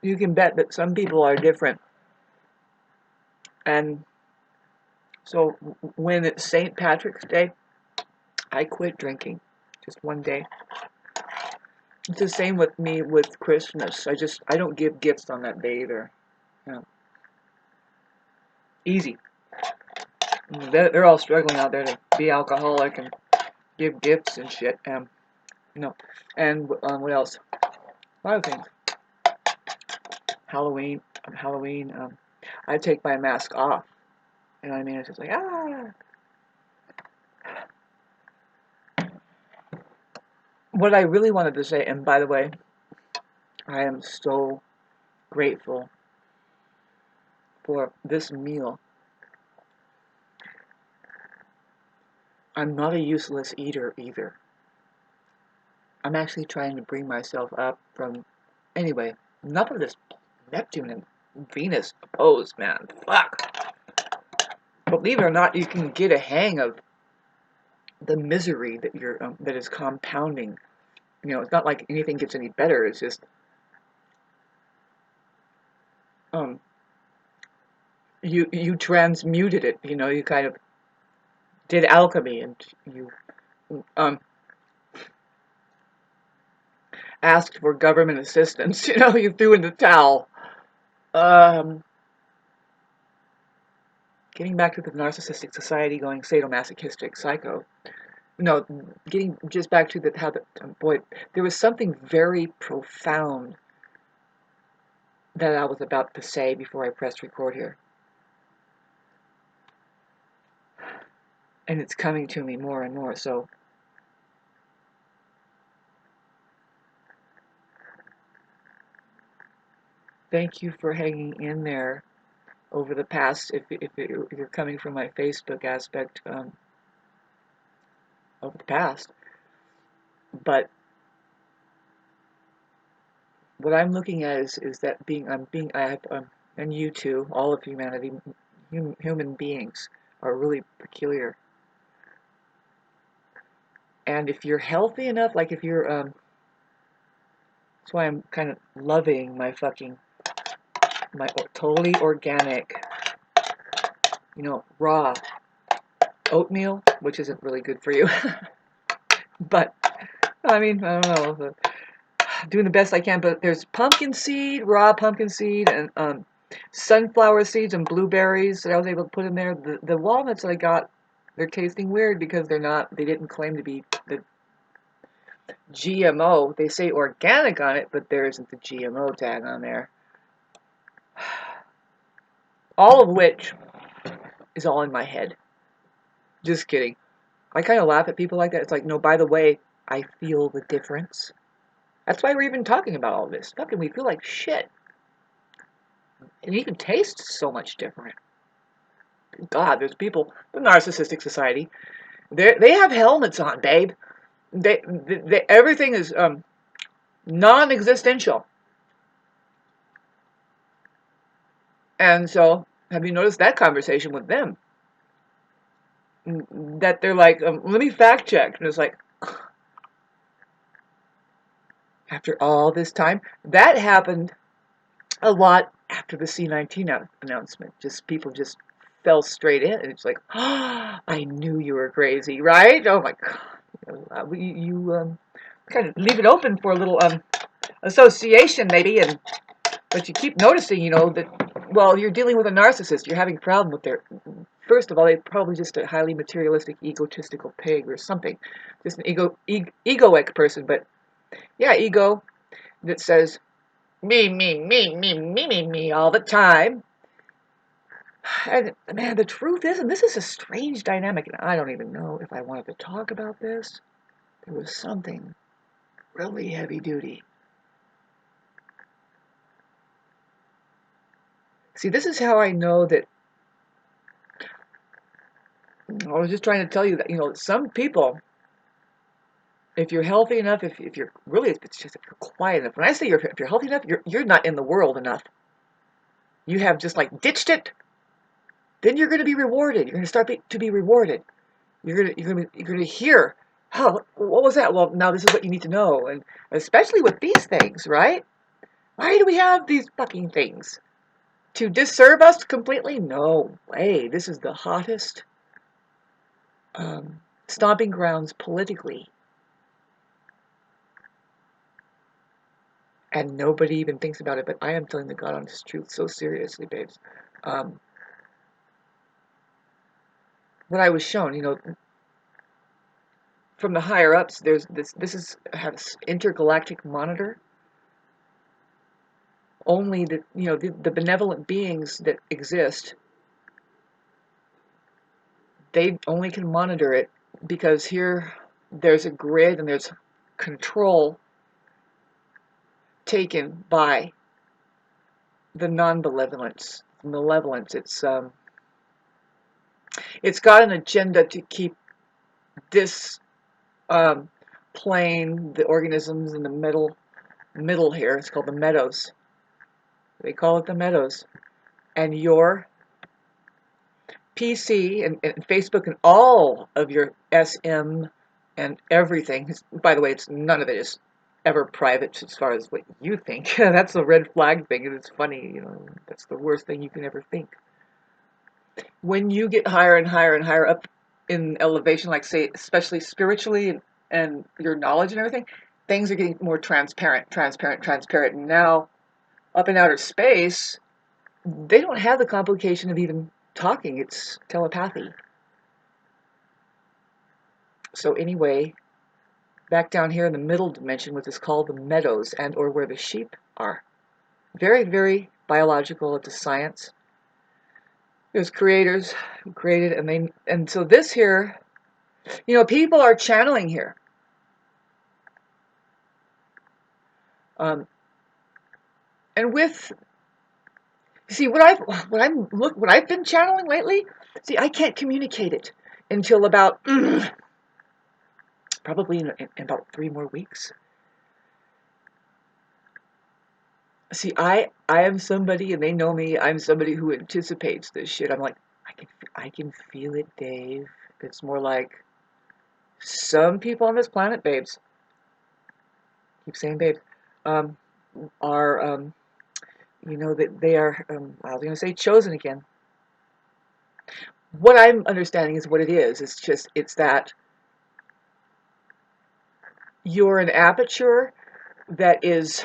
you can bet that some people are different. And so when it's St. Patrick's Day, I quit drinking just one day. It's the same with me with Christmas. I don't give gifts on that day either. Yeah. Easy. They're all struggling out there to be alcoholic and give gifts and shit. And what else? A lot of things. Halloween. Halloween. I take my mask off. You know what I mean? It's just like What I really wanted to say, and by the way, I am so grateful for this meal. I'm not a useless eater either. I'm actually trying to bring myself up from... Anyway, enough of this Neptune and Venus pose, man. Fuck. Believe it or not, you can get a hang of the misery that is compounding. You know, it's not like anything gets any better. It's just you transmuted it. You know, you kind of did alchemy, and you asked for government assistance. You know, you threw in the towel. Getting back to the narcissistic society going sadomasochistic psycho. No, getting just back to boy, there was something very profound that I was about to say before I pressed record here. And it's coming to me more and more, so thank you for hanging in there over the past, if you're coming from my Facebook aspect of the past. But what I'm looking at is that and you too, all of humanity, human beings are really peculiar. And if you're healthy enough, like if you're, that's why I'm kind of loving my totally organic, you know, raw oatmeal, which isn't really good for you. But, I mean, I don't know, doing the best I can, but there's pumpkin seed, raw pumpkin seed, and sunflower seeds and blueberries that I was able to put in there. The walnuts that I got, they're tasting weird because they didn't claim to be the GMO. They say organic on it, but there isn't the GMO tag on there. All of which is all in my head. Just kidding. I kind of laugh at people like that. It's like, no, by the way, I feel the difference. That's why we're even talking about all this. Fucking, we feel like shit. It even tastes so much different. God, there's people, the narcissistic society, they have helmets on, babe. They everything is non-existential. And so, have you noticed that conversation with them? That they're like, let me fact check. And it's like, after all this time, that happened a lot after the C-19 announcement. Just people just fell straight in. And it's like, oh, I knew you were crazy, right? Oh my God. You kind of leave it open for a little association maybe, but you keep noticing, you know, that, well, you're dealing with a narcissist. You're having a problem with first of all, they're probably just a highly materialistic, egotistical pig or something. Just an egoic person. But yeah, ego that says, me all the time. And man, the truth is, and this is a strange dynamic, and I don't even know if I wanted to talk about this. There was something really heavy duty. See, this is how I know that. I was just trying to tell you that, you know, some people, if you're healthy enough, if you're really, it's just if you're quiet enough. When I say if you're healthy enough, you're not in the world enough. You have just like ditched it. Then you're going to be rewarded. You're going to start to be rewarded. You're going to hear, oh, what was that? Well, now this is what you need to know, and especially with these things, right? Why do we have these fucking things? To disserve us completely? No way. This is the hottest stomping grounds politically. And nobody even thinks about it, but I am telling the God honest truth so seriously, babes. What I was shown, from the higher ups, there's has intergalactic monitor. Only the benevolent beings that exist, they only can monitor it because here there's a grid and there's control taken by the non-malevolence. Malevolence. It's got an agenda to keep this plane, the organisms in the middle here. It's called the meadows. They call it the meadows, and your PC and Facebook and all of your SM and everything. By the way, none of it is ever private as far as what you think. That's a red flag thing, and it's funny. That's the worst thing you can ever think. When you get higher and higher and higher up in elevation, like say, especially spiritually and your knowledge and everything, things are getting more transparent. And now, up in outer space, they don't have the complication of even talking. It's telepathy. So anyway, back down here in the middle dimension, which is called the meadows and or where the sheep are. Very, very biological. It's a science. There's creators who created, and so this here, people are channeling here. And with, see, what I've been channeling lately. See, I can't communicate it until about probably in about 3 more weeks. See, I am somebody, and they know me. I'm somebody who anticipates this shit. I'm like, I can feel it, Dave. It's more like some people on this planet, babes. Keep saying, babes. Are that they are. I was going to say chosen again. What I'm understanding is what it is. It's that you're an aperture that is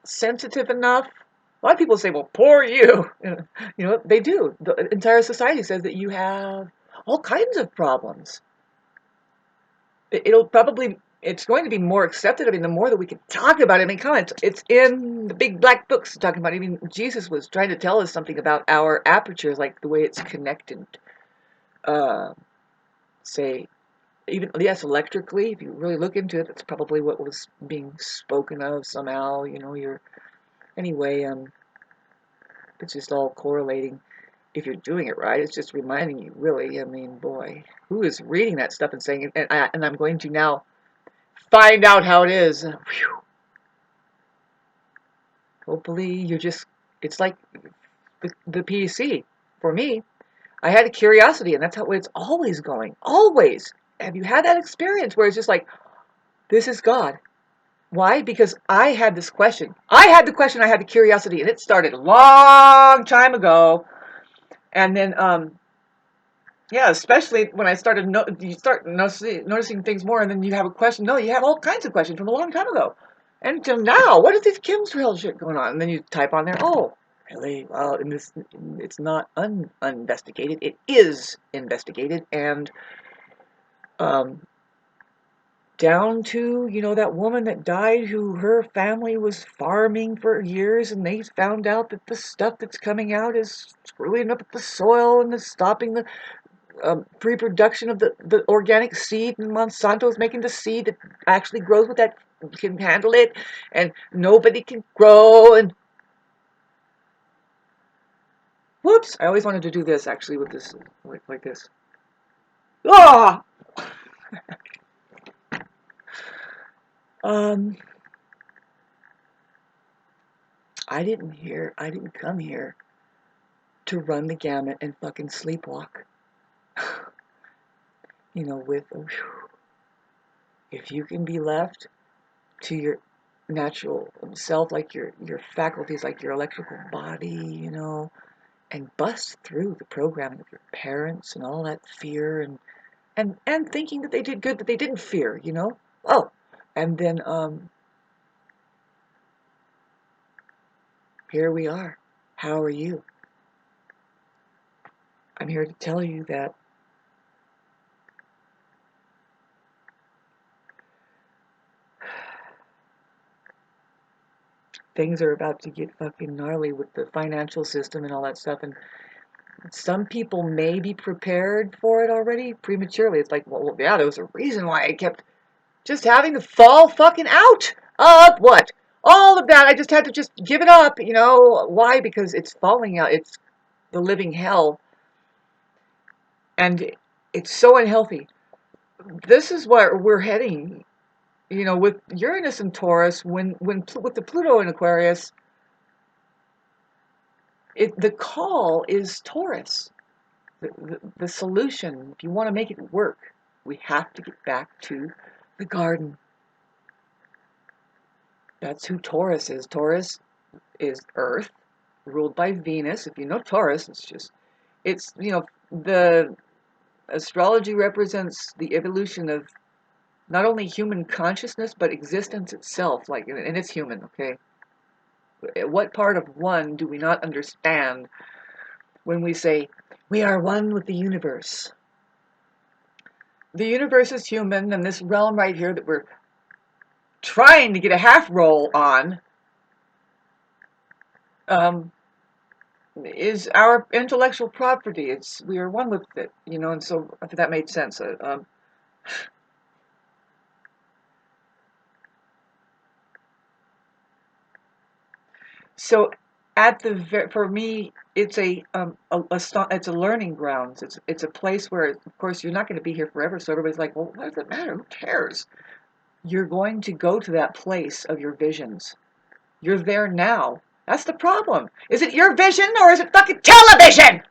sensitive enough. A lot of people say, well, poor you. They do. The entire society says that you have all kinds of problems. It's going to be more accepted. I mean, the more that we can talk about it. I mean, come on, it's in the big black books talking about it. I mean, Jesus was trying to tell us something about our apertures, like the way it's connected. Say, even, yes, electrically, if you really look into it, that's probably what was being spoken of somehow. Anyway, it's just all correlating. If you're doing it right, it's just reminding you, really. I mean, boy, who is reading that stuff and saying it? And I'm going to now find out how it is. Whew. Hopefully, it's like the PC. For me, I had a curiosity, and that's how it's always going. Always. Have you had that experience where it's just like, this is God? Why? Because I had this question. I had the curiosity, and it started a long time ago. And then, yeah, especially when I started, you start noticing things more, and then you have a question. No, you have all kinds of questions from a long time ago. And until now, what is this chemtrail shit going on? And then you type on there, oh, really? Well, it's not uninvestigated. It is investigated, and down to, that woman that died who her family was farming for years, and they found out that the stuff that's coming out is screwing up the soil and is stopping the pre-production of the organic seed, and Monsanto's making the seed that actually grows with that, can handle it, and nobody can grow, and whoops, I always wanted to do this actually with this, like this. Ah! I didn't come here to run the gamut and fucking sleepwalk. With, if you can be left to natural self, like your faculties, like your electrical body, and bust through the programming of your parents and all that fear and thinking that they did good, that they didn't fear. Oh, and then here we are. How are you? I'm here to tell you that things are about to get fucking gnarly with the financial system and all that stuff, and some people may be prepared for it already prematurely. It's like, well, yeah, there was a reason why I kept just having to fall fucking out of what? All of that. I just had to just give it up, Why? Because it's falling out. It's the living hell. And it's so unhealthy. This is where we're heading, with Uranus and Taurus, with the Pluto in Aquarius, the call is Taurus. The solution, if you want to make it work, we have to get back to the garden. That's who Taurus is. Taurus is Earth, ruled by Venus. If you know Taurus, the astrology represents the evolution of not only human consciousness, but existence itself, and it's human, okay? What part of one do we not understand when we say, we are one with the universe? The universe is human, and this realm right here that we're trying to get a half roll on is our intellectual property. We are one with it, and so if that made sense. So for me, it's it's a learning grounds. It's a place where, of course, you're not going to be here forever. So everybody's like, well, what does it matter? Who cares? You're going to go to that place of your visions. You're there now. That's the problem. Is it your vision or is it fucking television?